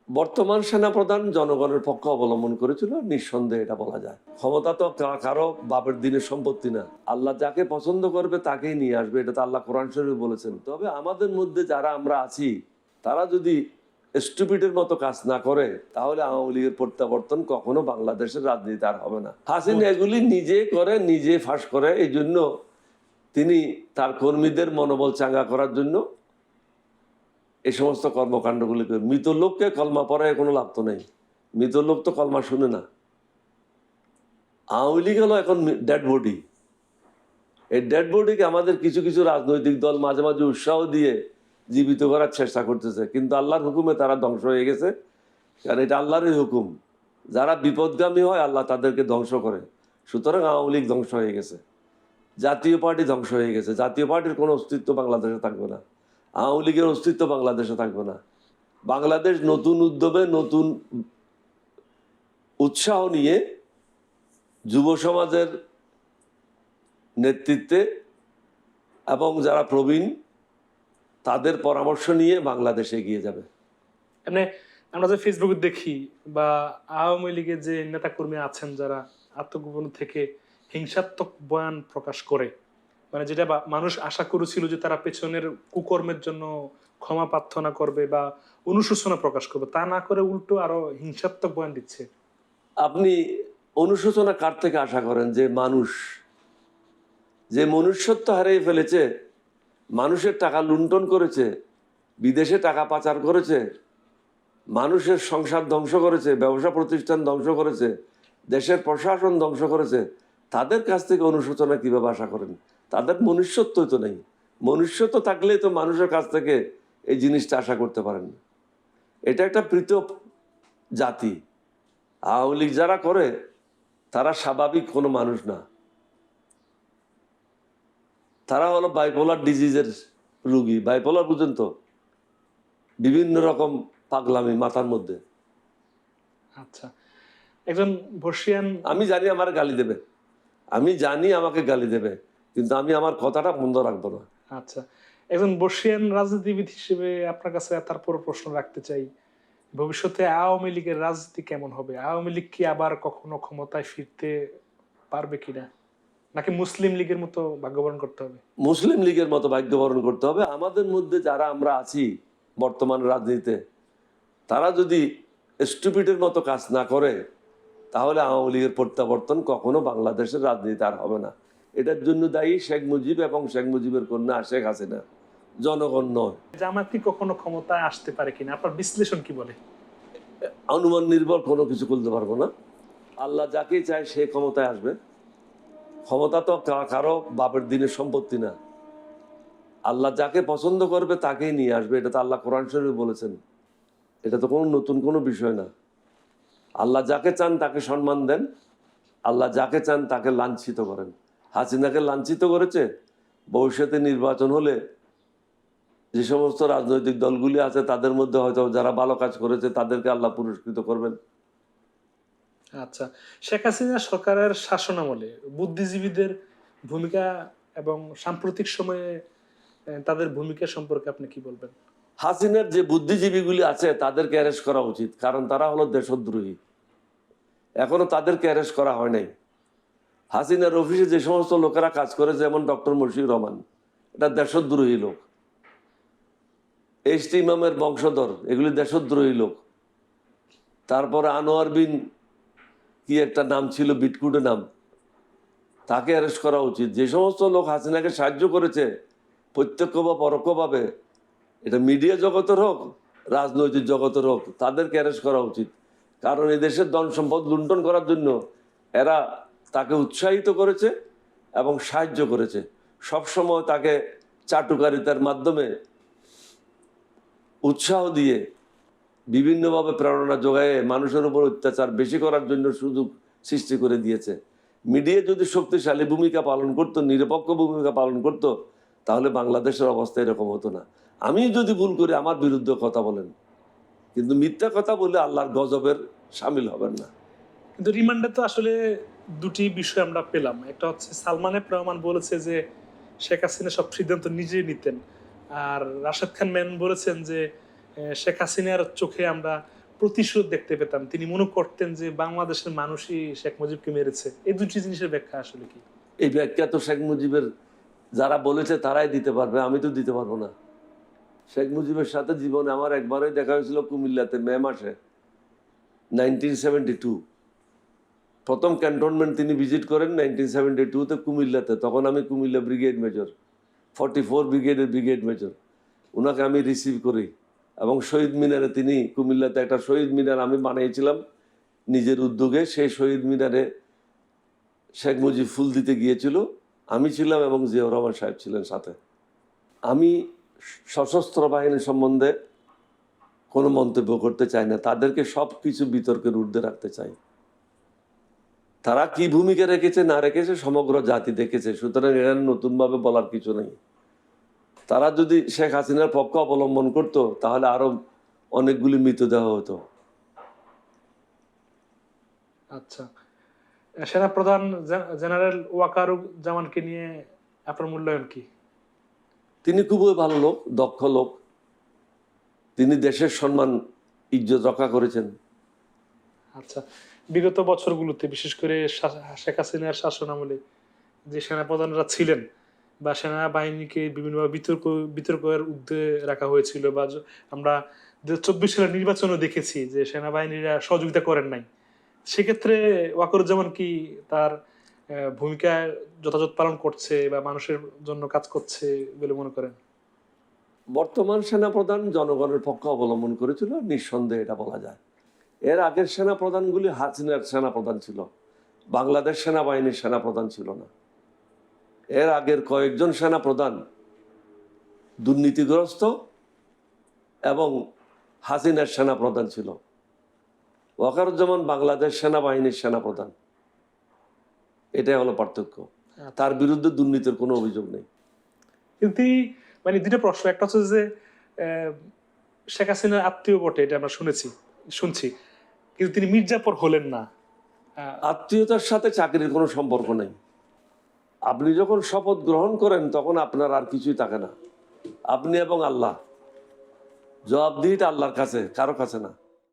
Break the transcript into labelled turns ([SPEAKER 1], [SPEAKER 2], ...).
[SPEAKER 1] বর্তমান সেনাপ্রধান জনগণের পক্ষে অবলম্বন করেছিল, নিঃসন্দেহে এটা বলা যায়। ক্ষমতা তো কারো বাপের দিনের সম্পত্তি না। আল্লাহ যাকে পছন্দ করবে তাকেই নিয়ে আসবে, এটা তো আল্লাহ কোরআন শরীফে বলেছেন। তবে আমাদের মধ্যে যারা আমরা আছি তারা যদি স্টুপিডের মতো কাজ না করে তাহলে আওয়ামী লীগের প্রত্যাবর্তন কখনো বাংলাদেশের রাজনীতি আর হবে না। হাসিনা এগুলি নিজে করে, নিজে ফাঁস করে। এই জন্য তিনি তার কর্মীদের মনোবল চাঙ্গা করার জন্য এই সমস্ত কর্মকাণ্ডগুলি করে। মৃত লোককে কলমা পড়ায় কোনো লাভ তো নেই, মৃত লোক তো কলমা শুনে না। আওয়ামী লীগ হলো এখন ডেড বডি। এই ডেড বডিকে আমাদের কিছু কিছু রাজনৈতিক দল মাঝে মাঝে উৎসাহ দিয়ে জীবিত করার চেষ্টা করতেছে, কিন্তু আল্লাহর হুকুমে তারা ধ্বংস হয়ে গেছে। কারণ এটা আল্লাহরই হুকুম, যারা বিপদগামী হয় আল্লাহ তাদেরকে ধ্বংস করে। সুতরাং আওয়ামী লীগ ধ্বংস হয়ে গেছে, জাতীয় পার্টি ধ্বংস হয়ে গেছে। জাতীয় পার্টির কোনো অস্তিত্ব বাংলাদেশে থাকবে না, আওয়ামী লীগের অস্তিত্ব বাংলাদেশে থাকবে না। বাংলাদেশ নতুন উদ্যমে, নতুন উৎসাহ নিয়ে যুব সমাজের নেতৃত্বে এবং যারা প্রবীণ তাদের পরামর্শ নিয়ে বাংলাদেশে এগিয়ে যাবে।
[SPEAKER 2] এমনি আমরা যে ফেসবুকে দেখি বা আওয়ামী লীগের যে নেতাকর্মী আছেন যারা আত্মগোপন থেকে হিংসাত্মক বয়ান প্রকাশ করে, মানে যেটা মানুষ আশা করেছিল যে তারা পেছনের কুকর্মের জন্য ক্ষমা প্রার্থনা করবে বা অনুশোচনা প্রকাশ করবে, তা না করে উল্টো আরো হিংসাত্মক বয়ান দিচ্ছে।
[SPEAKER 1] আপনি অনুশোচনা কার থেকে আশা করেন? যে মানুষ যে মনুষ্যত্ব হারিয়ে ফেলেছে, মানুষের টাকা লুণ্ঠন করেছে, বিদেশে টাকা পাচার করেছে, মানুষের সংসার ধ্বংস করেছে, ব্যবসা প্রতিষ্ঠান ধ্বংস করেছে, দেশের প্রশাসন ধ্বংস করেছে, তাদের কাছ থেকে অনুশোচনা কিভাবে আশা করেন? তাদের মনুষ্যত্বই তো নেই। মনুষ্যত্ব থাকলেই তো মানুষের কাছ থেকে এই জিনিসটা আশা করতে পারেন। এটা একটা পৃথক জাতি। আওয়ামী লীগ যারা করে তারা স্বাভাবিক কোনো মানুষ না, তারা হলো বাইপোলার ডিজিজের রুগী। বাইপোলার বুঝেন তো, বিভিন্ন রকম পাগলামি মাথার মধ্যে।
[SPEAKER 2] আচ্ছা, একজন বর্ষিয়ান,
[SPEAKER 1] আমি জানি আমার গালি দেবে, আমি জানি আমাকে গালি দেবে, কিন্তু আমি আমার কথাটা বন্ধ রাখবো না।
[SPEAKER 2] আচ্ছা, একজন বর্ষিয়ান রাজনীতিবিদ হিসেবে আপনার কাছে তারপর প্রশ্ন রাখতে চাই, ভবিষ্যতে আওয়ামী লীগের রাজনীতি কেমন হবে? আওয়ামী লীগ কি আবার কখনো ক্ষমতায় ফিরতে পারবে কিনা, নাকি মুসলিম লীগের মতো ভাগ্যবরণ করতে হবে?
[SPEAKER 1] মুসলিম লীগের মতো ভাগ্যবরণ করতে হবে। আমাদের মধ্যে যারা আমরা আছি বর্তমান রাজনীতিতে, তারা যদি স্টুপিডের মতো কাজ না করে তাহলে আওয়ামী লীগের প্রত্যাবর্তন কখনো বাংলাদেশের রাজনীতি আর হবে না। এটার জন্য দায়ী শেখ মুজিব এবং শেখ মুজিবের কন্যা শেখ হাসিনা, জনগণ নয়।
[SPEAKER 2] জামাত কি কখনো ক্ষমতায় আসতে পারে কিনা, আপনার বিশ্লেষণ কি বলে?
[SPEAKER 1] অনুমান নির্ভর কোনো কিছু করতে পারবো না। আল্লাহ যাকে চায় সে ক্ষমতায় আসবে। ক্ষমতা তো কারো বাপের দিনের সম্পত্তি না। আল্লাহ যাকে পছন্দ করবে তাকেই নিয়ে আসবে, এটা তো আল্লাহ কোরআন শরীফে বলেছেন। এটা তো কোনো নতুন কোনো বিষয় না। আল্লাহ যাকে চান তাকে সম্মান দেন, আল্লাহ যাকে চান তাকে লাঞ্ছিত করেন। হাসিনাকে লাঞ্ছিত করেছে। ভবিষ্যতে নির্বাচন হলে যে সমস্ত রাজনৈতিক দলগুলি আছে তাদের মধ্যে হয়তো যারা ভালো কাজ করেছে তাদেরকে আল্লাহ পুরস্কৃত করবেন।
[SPEAKER 2] আচ্ছা, শেখ হাসিনা সরকারের শাসনামলে বুদ্ধিজীবীদের ভূমিকা এবং সাম্প্রতিক সময়ে তাদের ভূমিকা সম্পর্কে আপনি কি বলবেন?
[SPEAKER 1] হাসিনার যে বুদ্ধিজীবীগুলি আছে তাদেরকে অ্যারেস্ট করা উচিত, কারণ তারা হলো দেশদ্রোহী। এখনো তাদেরকে অ্যারেস্ট করা হয় নাই। হাসিনার অফিসে যে সমস্ত লোকেরা কাজ করে, যেমন ডক্টর মুশফিকুর রহমান, এটা দেশদ্রোহী লোক। এইচ টি ইমামের বংশধর, এগুলি দেশদ্রোহী লোক। তারপরে আনোয়ার বিন কি একটা নাম ছিল, বিটকুটে নাম, তাকে অ্যারেস্ট করা উচিত। যে সমস্ত লোক হাসিনাকে সাহায্য করেছে প্রত্যক্ষ বা পরোক্ষভাবে, এটা মিডিয়া জগতের হোক রাজনৈতিক জগতের হোক, তাদেরকে অ্যারেস্ট করা উচিত। কারণ এই দেশের ধন সম্পদ লুণ্ঠন করার জন্য এরা তাকে উৎসাহিত করেছে এবং সাহায্য করেছে। সবসময় তাকে চাটুকারিতার মাধ্যমে উৎসাহ দিয়ে বিভিন্নভাবে প্রেরণা যোগায়ে মানুষের উপর অত্যাচার বেশি করার জন্য সুযোগ সৃষ্টি করে দিয়েছে। মিডিয়া যদি শক্তিশালী ভূমিকা পালন করত, নিরপেক্ষ ভূমিকা পালন করত, তাহলে বাংলাদেশের অবস্থা এরকম হতো না। আমি যদি ভুল করি আমার বিরুদ্ধে কথা বলেন, কিন্তু মিথ্যা কথা বলে আল্লাহর গজবের সামিল হবেন না।
[SPEAKER 2] কিন্তু রিমান্ডে তো আসলে দুটি বিষয় আমরা পেলাম। একটা হচ্ছে সালমান এফ রহমান বলেছে যে শেখ হাসিনা সব সিদ্ধান্ত নিজেই নিতেন, আর রাশেদ খান মেনন বলেছেন যে শেখ হাসিনার চোখে আমরা প্রতিশোধ দেখতে পেতাম, তিনি মনে করতেন যে বাংলাদেশের মানুষই শেখ মুজিবকে মেরেছে। এই দুটি জিনিসের ব্যাখ্যা আসলে কি?
[SPEAKER 1] এই ব্যাখ্যা তো শেখ মুজিবের যারা বলেছে তারাই দিতে পারবে, আমি তো দিতে পারবো না। শেখ মুজিবের সাথে জীবনে আমার একবারই দেখা হয়েছিল কুমিল্লাতে মে মাসে 1972। প্রথম ক্যান্টনমেন্ট তিনি ভিজিট করেন 1972-তে কুমিল্লাতে। তখন আমি কুমিল্লা ব্রিগেড মেজর, 44 ব্রিগেডের ব্রিগেড মেজর। ওনাকে আমি রিসিভ করি এবং শহীদ মিনারে, তিনি কুমিল্লাতে একটা শহীদ মিনার আমি বানিয়েছিলাম নিজের উদ্যোগে। সেই শহীদ মিনারে শেখ মুজিব ফুল দিতে গিয়েছিল, আমি ছিলাম এবং জিয়াউর রহমান সাহেব ছিলেন সাথে। আমি সশস্ত্র বাহিনী সম্বন্ধে কোনো মন্তব্য করতে চাই না, তাদেরকে সব কিছু বিতর্কের ঊর্ধ্বে রাখতে চাই। তারা কি ভূমিকা রেখেছে না রেখেছে সমগ্র জাতি দেখেছে, সুতরাং এখানে নতুনভাবে বলার কিছু নেই। তারা যদি শেখ হাসিনার পক্ষ অবলম্বন করতো তাহলে আরো অনেকগুলি মৃতদেহ হতো।
[SPEAKER 2] আচ্ছা, সেনাপ্রধান জেনারেল ওয়াকারুজ্জামানকে নিয়ে আপনার মূল্যায়ন কি?
[SPEAKER 1] তিনি খুবই ভালো লোক, দক্ষ লোক। তিনি দেশের সম্মান ইজ্জত রক্ষা করেছেন।
[SPEAKER 2] আচ্ছা, বিগত বছরগুলোতে বিশেষ করে শেখ হাসিনার শাসন আমলে যে সেনাপ্রধানরা ছিলেন বা সেনাবাহিনীকে বিভিন্নভাবে বিতর্কের ঊর্ধ্বে রাখা হয়েছিল, বা আমরা 2024 সালের নির্বাচনও দেখেছি যে সেনাবাহিনীরা সহযোগিতা করেন নাই, সেক্ষেত্রে ওয়াকারুজ্জামান কি তার ভূমিকা যথাযথ পালন করছে বা মানুষের জন্য কাজ করছে বলে মনে করেন?
[SPEAKER 1] বর্তমান সেনাপ্রধান জনগণের পক্ষ অবলম্বন করেছিল, নিঃসন্দেহে এটা বলা যায়। এর আগের সেনাপ্রধানগুলি হাসিনার সেনাপ্রধান ছিল, বাংলাদেশ সেনাবাহিনীর সেনাপ্রধান ছিল না। এর আগের কয়েকজন সেনাপ্রধান দুর্নীতিগ্রস্ত এবং হাসিনার সেনাপ্রধান ছিল। ওয়াকারুজ্জামান বাংলাদেশ সেনাবাহিনীর সেনাপ্রধান, এটাই হলো পার্থক্য। তার বিরুদ্ধে দুর্নীতির কোনো অভিযোগ নেই।
[SPEAKER 2] কিন্তু মানে দুটো প্রশ্ন, একটা হচ্ছে যে শেখ হাসিনার আত্মীয় বটে, এটা আমরা শুনছি, কিন্তু তিনি মির্জাপুর হলেন না।
[SPEAKER 1] আত্মীয়তার সাথে চাকরির কোনো সম্পর্ক নেই। আপনি যখন শপথ গ্রহণ করেন তখন আপনার আর কিছুই থাকে না, আপনি এবং আল্লাহ। জবাবদিহিটা আল্লাহর কাছে, কারো কাছে না।